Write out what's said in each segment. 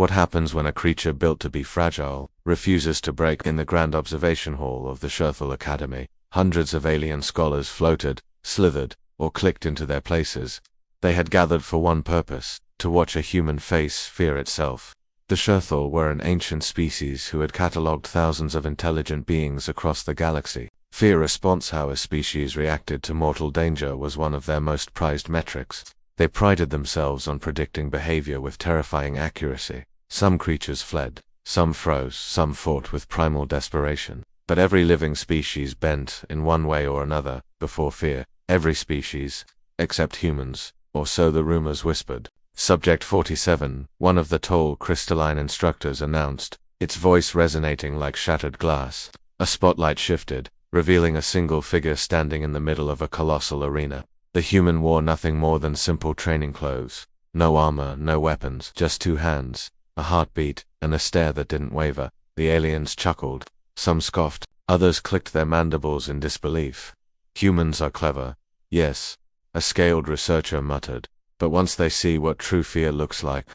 What happens when a creature built to be fragile refuses to break? In the grand observation hall of the Scherthal Academy, hundreds of alien scholars floated, slithered, or clicked into their places. They had gathered for one purpose: to watch a human face fear itself. The Scherthal were an ancient species who had catalogued thousands of intelligent beings across the galaxy. Fear response, how a species reacted to mortal danger, was one of their most prized metrics. They prided themselves on predicting behavior with terrifying accuracy. Some creatures fled, some froze, some fought with primal desperation. But every living species bent, in one way or another, before fear. Every species, except humans, or so the rumors whispered. Subject 47, one of the tall, crystalline instructors announced, its voice resonating like shattered glass. A spotlight shifted, revealing a single figure standing in the middle of a colossal arena. The human wore nothing more than simple training clothes. No armor, no weapons, just two hands, a heartbeat, and a stare that didn't waver. The aliens chuckled. Some scoffed. Others clicked their mandibles in disbelief. Humans are clever. Yes, a scaled researcher muttered. But once they see what true fear looks like,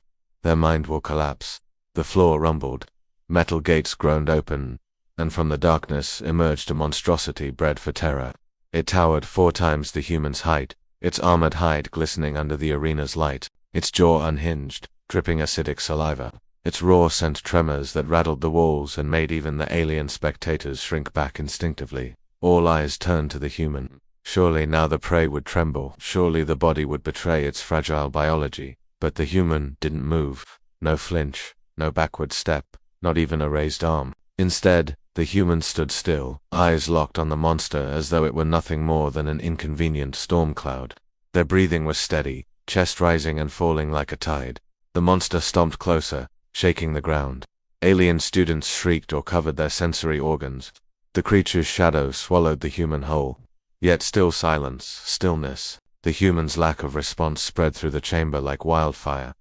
their mind will collapse. The floor rumbled. Metal gates groaned open, and from the darkness emerged a monstrosity bred for terror. It towered 4 times the human's height, its armored hide glistening under the arena's light, its jaw unhinged, dripping acidic saliva. Its roar sent tremors that rattled the walls and made even the alien spectators shrink back instinctively. All eyes turned to the human. Surely now the prey would tremble, surely the body would betray its fragile biology. But the human didn't move. No flinch, no backward step, not even a raised arm. Instead, the human stood still, eyes locked on the monster as though it were nothing more than an inconvenient storm cloud. Their breathing was steady, chest rising and falling like a tide. The monster stomped closer, shaking the ground. Alien students shrieked or covered their sensory organs. The creature's shadow swallowed the human whole. Yet still silence, stillness. The human's lack of response spread through the chamber like wildfire.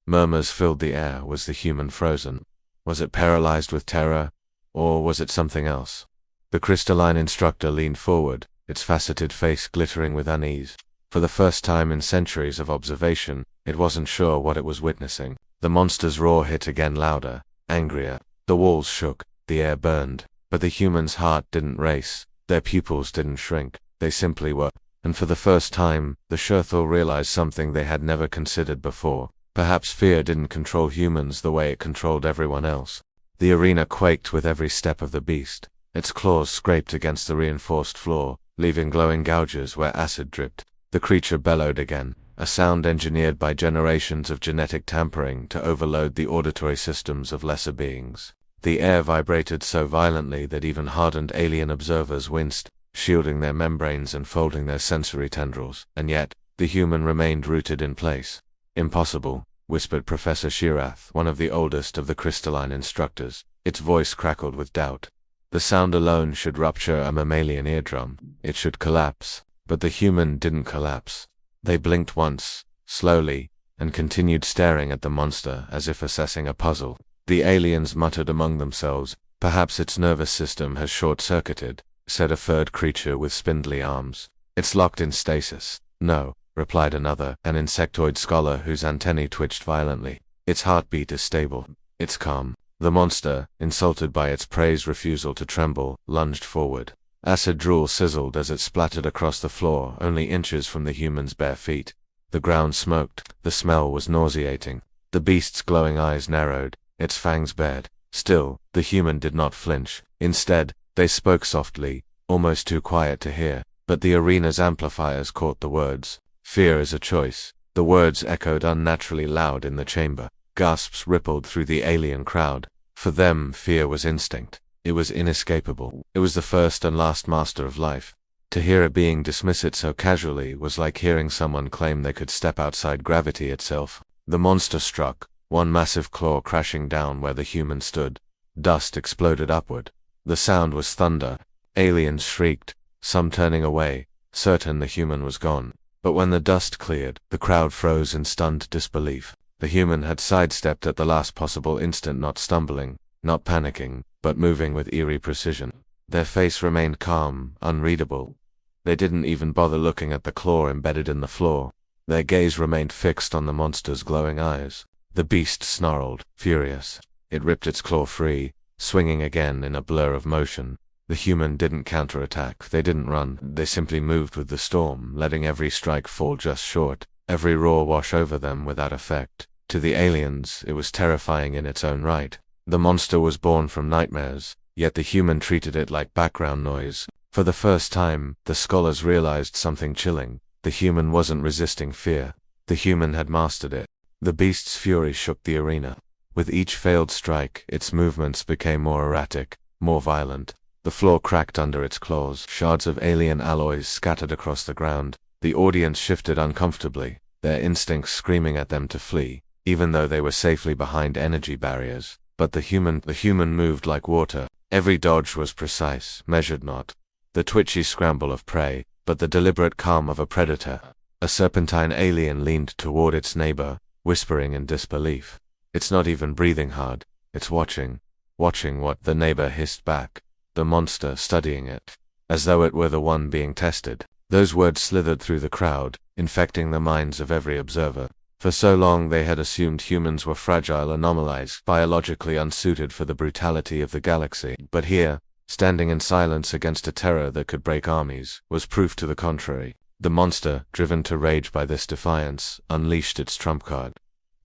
Murmurs filled the air. Was the human frozen? Was it paralyzed with terror? Or was it something else? The crystalline instructor leaned forward, its faceted face glittering with unease. For the first time in centuries of observation, it wasn't sure what it was witnessing. The monster's roar hit again, louder, angrier. The walls shook, the air burned. But the human's heart didn't race, their pupils didn't shrink, they simply were. And for the first time, the Scherthal realized something they had never considered before. Perhaps fear didn't control humans the way it controlled everyone else. The arena quaked with every step of the beast. Its claws scraped against the reinforced floor, leaving glowing gouges where acid dripped. The creature bellowed again, a sound engineered by generations of genetic tampering to overload the auditory systems of lesser beings. The air vibrated so violently that even hardened alien observers winced, shielding their membranes and folding their sensory tendrils. And yet, the human remained rooted in place. Impossible, whispered Professor Shirath, one of the oldest of the crystalline instructors. Its voice crackled with doubt. The sound alone should rupture a mammalian eardrum. It should collapse. But the human didn't collapse. They blinked once, slowly, and continued staring at the monster as if assessing a puzzle. The aliens muttered among themselves. Perhaps its nervous system has short-circuited, said a third creature with spindly arms. It's locked in stasis. No, replied another, an insectoid scholar whose antennae twitched violently. Its heartbeat is stable. It's calm. The monster, insulted by its prey's refusal to tremble, lunged forward. Acid drool sizzled as it splattered across the floor, only inches from the human's bare feet. The ground smoked. The smell was nauseating. The beast's glowing eyes narrowed, its fangs bared. Still, the human did not flinch. Instead, they spoke softly, almost too quiet to hear. But the arena's amplifiers caught the words. Fear is a choice. The words echoed unnaturally loud in the chamber. Gasps rippled through the alien crowd. For them, fear was instinct. It was inescapable. It was the first and last master of life. To hear a being dismiss it so casually was like hearing someone claim they could step outside gravity itself. The monster struck, one massive claw crashing down where the human stood. Dust exploded upward. The sound was thunder. Aliens shrieked, some turning away, certain the human was gone. But when the dust cleared, the crowd froze in stunned disbelief. The human had sidestepped at the last possible instant, not stumbling, not panicking, but moving with eerie precision. Their face remained calm, unreadable. They didn't even bother looking at the claw embedded in the floor. Their gaze remained fixed on the monster's glowing eyes. The beast snarled, furious. It ripped its claw free, swinging again in a blur of motion. The human didn't counterattack, they didn't run, they simply moved with the storm, letting every strike fall just short, every roar wash over them without effect. To the aliens, it was terrifying in its own right. The monster was born from nightmares, yet the human treated it like background noise. For the first time, the scholars realized something chilling. The human wasn't resisting fear. The human had mastered it. The beast's fury shook the arena. With each failed strike, its movements became more erratic, more violent. The floor cracked under its claws, shards of alien alloys scattered across the ground. The audience shifted uncomfortably, their instincts screaming at them to flee, even though they were safely behind energy barriers. But the human moved like water. Every dodge was precise, measured not the twitchy scramble of prey, but the deliberate calm of a predator. A serpentine alien leaned toward its neighbor, whispering in disbelief. "It's not even breathing hard. It's watching what?" The neighbor hissed back, the monster studying it, as though it were the one being tested. Those words slithered through the crowd, infecting the minds of every observer. For so long they had assumed humans were fragile anomalies, biologically unsuited for the brutality of the galaxy. But here, standing in silence against a terror that could break armies, was proof to the contrary. The monster, driven to rage by this defiance, unleashed its trump card.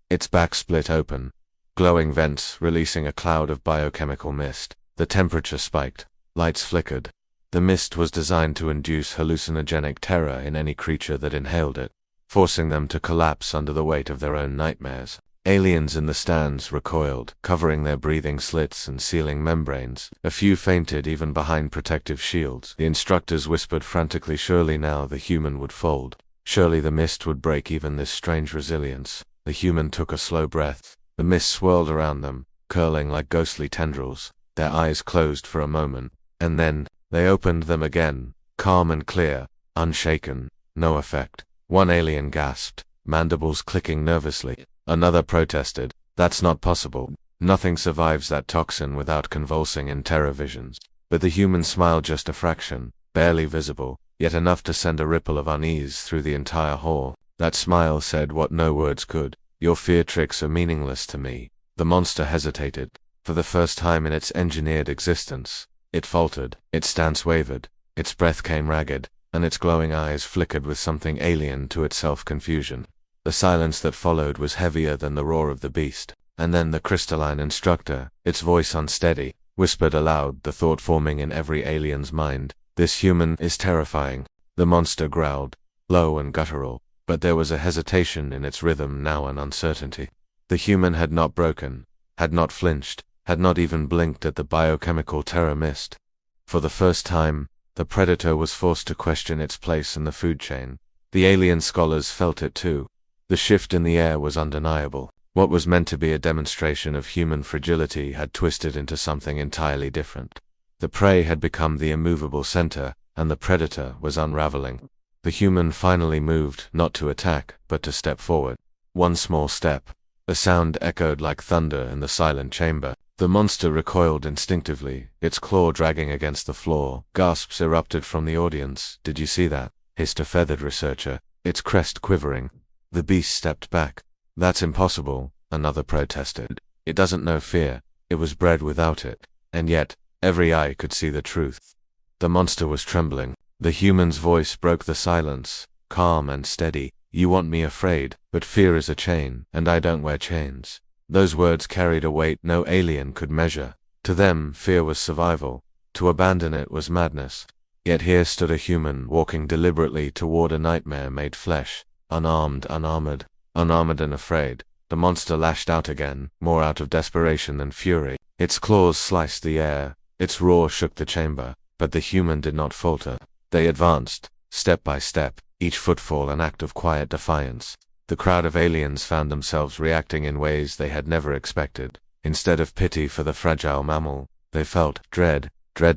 Its back split open, glowing vents releasing a cloud of biochemical mist. The temperature spiked, lights flickered. The mist was designed to induce hallucinogenic terror in any creature that inhaled it, forcing them to collapse under the weight of their own nightmares. Aliens in the stands recoiled, covering their breathing slits and sealing membranes. A few fainted even behind protective shields. The instructors whispered frantically, surely now the human would fold. Surely the mist would break even this strange resilience. The human took a slow breath. The mist swirled around them, curling like ghostly tendrils. Their eyes closed for a moment, and then they opened them again, calm and clear, unshaken, no effect. One alien gasped, mandibles clicking nervously. Another protested, "That's not possible. Nothing survives that toxin without convulsing in terror visions." But the human smiled just a fraction, barely visible, yet enough to send a ripple of unease through the entire hall. That smile said what no words could. "Your fear tricks are meaningless to me." The monster hesitated. For the first time in its engineered existence, it faltered, its stance wavered, its breath came ragged, and its glowing eyes flickered with something alien to its self-confusion. The silence that followed was heavier than the roar of the beast, and then the crystalline instructor, its voice unsteady, whispered aloud, the thought forming in every alien's mind, "This human is terrifying." The monster growled, low and guttural, but there was a hesitation in its rhythm now, an uncertainty. The human had not broken, had not flinched, had not even blinked at the biochemical terror mist. For the first time, the predator was forced to question its place in the food chain. The alien scholars felt it too. The shift in the air was undeniable. What was meant to be a demonstration of human fragility had twisted into something entirely different. The prey had become the immovable center, and the predator was unraveling. The human finally moved, not to attack, but to step forward. One small step. The sound echoed like thunder in the silent chamber. The monster recoiled instinctively, its claw dragging against the floor. Gasps erupted from the audience. "Did you see that?" hissed a feathered researcher, its crest quivering. The beast stepped back. "That's impossible," another protested. "It doesn't know fear. It was bred without it." And yet, every eye could see the truth. The monster was trembling. The human's voice broke the silence, calm and steady. "You want me afraid, but fear is a chain, and I don't wear chains." Those words carried a weight no alien could measure. To them, fear was survival. To abandon it was madness. Yet here stood a human, walking deliberately toward a nightmare made flesh, unarmed and afraid. The monster lashed out again, more out of desperation than fury. Its claws sliced the air, its roar shook the chamber, but the human did not falter. They advanced, step by step, each footfall an act of quiet defiance. The crowd of aliens found themselves reacting in ways they had never expected. Instead of pity for the fragile mammal, they felt dread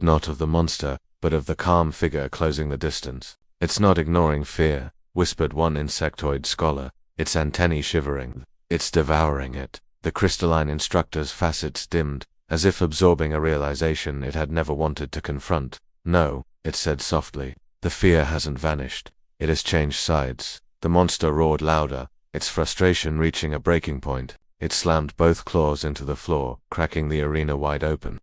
not of the monster, but of the calm figure closing the distance. "It's not ignoring fear," whispered one insectoid scholar, its antennae shivering. "It's devouring it." The crystalline instructor's facets dimmed, as if absorbing a realization it had never wanted to confront. "No," it said softly, "the fear hasn't vanished. It has changed sides." The monster roared louder, its frustration reaching a breaking point. It slammed both claws into the floor, cracking the arena wide open.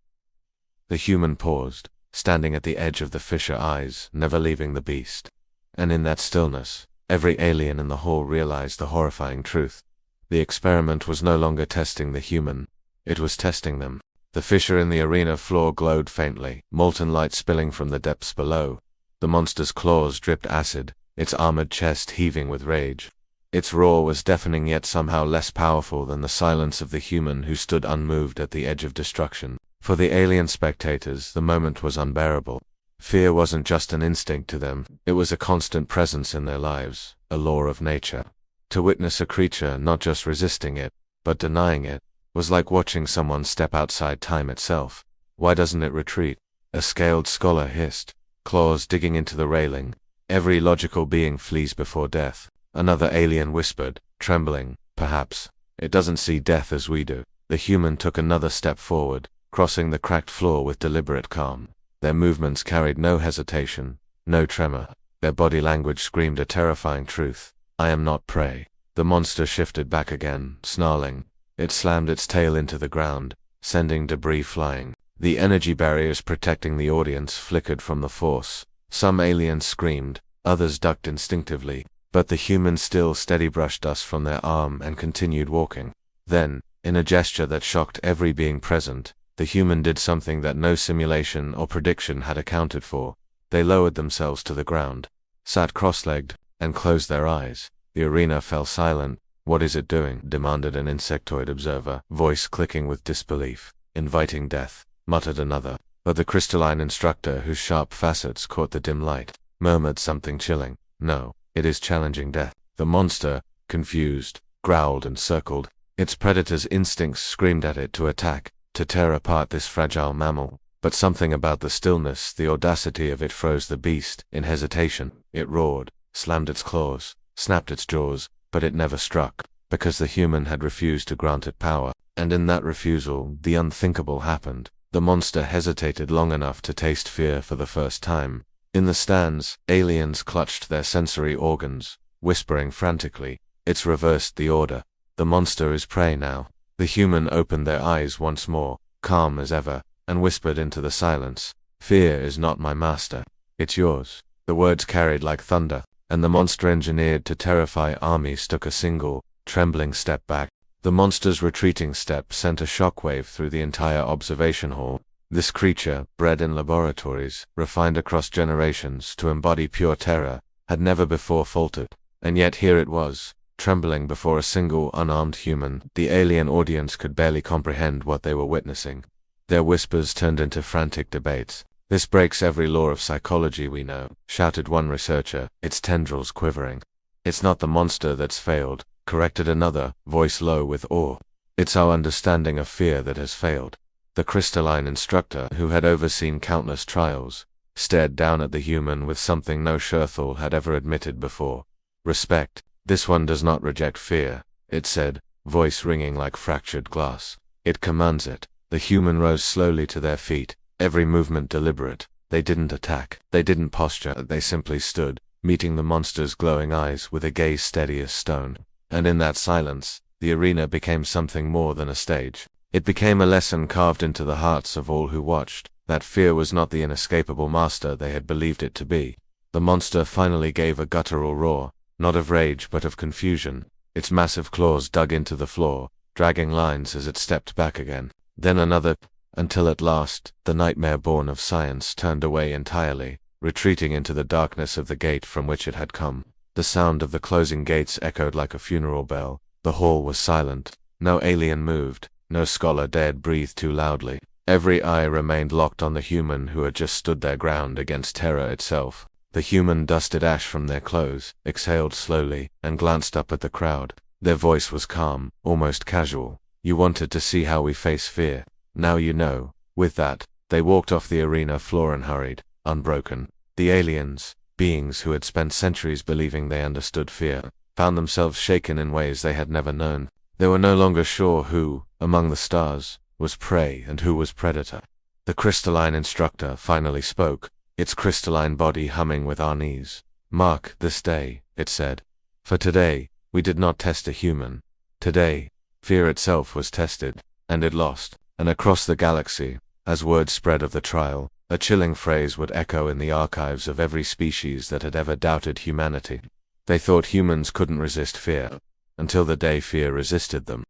The human paused, standing at the edge of the fissure eyes, never leaving the beast. And in that stillness, every alien in the hall realized the horrifying truth. The experiment was no longer testing the human, it was testing them. The fissure in the arena floor glowed faintly, molten light spilling from the depths below. The monster's claws dripped acid, its armored chest heaving with rage. Its roar was deafening yet somehow less powerful than the silence of the human who stood unmoved at the edge of destruction. For the alien spectators, the moment was unbearable. Fear wasn't just an instinct to them, it was a constant presence in their lives, a law of nature. To witness a creature not just resisting it, but denying it, was like watching someone step outside time itself. Why doesn't it retreat? A scaled scholar hissed, claws digging into the railing. Every logical being flees before death. Another alien whispered, trembling, perhaps. It doesn't see death as we do. The human took another step forward, crossing the cracked floor with deliberate calm. Their movements carried no hesitation, no tremor. Their body language screamed a terrifying truth. I am not prey. The monster shifted back again, snarling. It slammed its tail into the ground, sending debris flying. The energy barriers protecting the audience flickered from the force. Some aliens screamed, others ducked instinctively, but the human still steady brushed dust from their arm and continued walking. Then, in a gesture that shocked every being present, the human did something that no simulation or prediction had accounted for. They lowered themselves to the ground, sat cross-legged, and closed their eyes. The arena fell silent. What is it doing? Demanded an insectoid observer, voice clicking with disbelief. Inviting death, muttered another. But the crystalline instructor, whose sharp facets caught the dim light, murmured something chilling. No, it is challenging death. The monster, confused, growled and circled. Its predator's instincts screamed at it to attack, to tear apart this fragile mammal. But something about the stillness, the audacity of it froze the beast. In hesitation, it roared, slammed its claws, snapped its jaws, but it never struck, because the human had refused to grant it power. And in that refusal, the unthinkable happened. The monster hesitated long enough to taste fear for the first time. In the stands, aliens clutched their sensory organs, whispering frantically, "It's reversed the order. The monster is prey now." The human opened their eyes once more, calm as ever, and whispered into the silence, "Fear is not my master. It's yours." The words carried like thunder, and the monster engineered to terrify armies took a single, trembling step back. The monster's retreating step sent a shockwave through the entire observation hall. This creature, bred in laboratories, refined across generations to embody pure terror, had never before faltered. And yet here it was, trembling before a single unarmed human. The alien audience could barely comprehend what they were witnessing. Their whispers turned into frantic debates. "This breaks every law of psychology we know," shouted one researcher, its tendrils quivering. "It's not the monster that's failed," corrected another, voice low with awe. "It's our understanding of fear that has failed." The crystalline instructor, who had overseen countless trials, stared down at the human with something no Scherthal had ever admitted before. "Respect. This one does not reject fear," it said, voice ringing like fractured glass. "It commands it." The human rose slowly to their feet, every movement deliberate. They didn't attack, they didn't posture, they simply stood, meeting the monster's glowing eyes with a gaze steady as stone. And in that silence, the arena became something more than a stage. It became a lesson carved into the hearts of all who watched, that fear was not the inescapable master they had believed it to be. The monster finally gave a guttural roar, not of rage but of confusion. Its massive claws dug into the floor, dragging lines as it stepped back again. Then another, until at last, the nightmare born of science turned away entirely, retreating into the darkness of the gate from which it had come. The sound of the closing gates echoed like a funeral bell. The hall was silent. No alien moved. No scholar dared breathe too loudly. Every eye remained locked on the human who had just stood their ground against terror itself. The human dusted ash from their clothes, exhaled slowly, and glanced up at the crowd. Their voice was calm, almost casual. "You wanted to see how we face fear. Now you know." With that, they walked off the arena floor and hurried, unbroken. The aliens, beings who had spent centuries believing they understood fear, found themselves shaken in ways they had never known. They were no longer sure who, among the stars, was prey and who was predator. The crystalline instructor finally spoke, its crystalline body humming with unease. "Mark this day," it said. "For today, we did not test a human. Today, Fear itself was tested, and it lost. And across the galaxy, as word spread of the trial, a chilling phrase would echo in the archives of every species that had ever doubted humanity. They thought humans couldn't resist fear, until the day fear resisted them.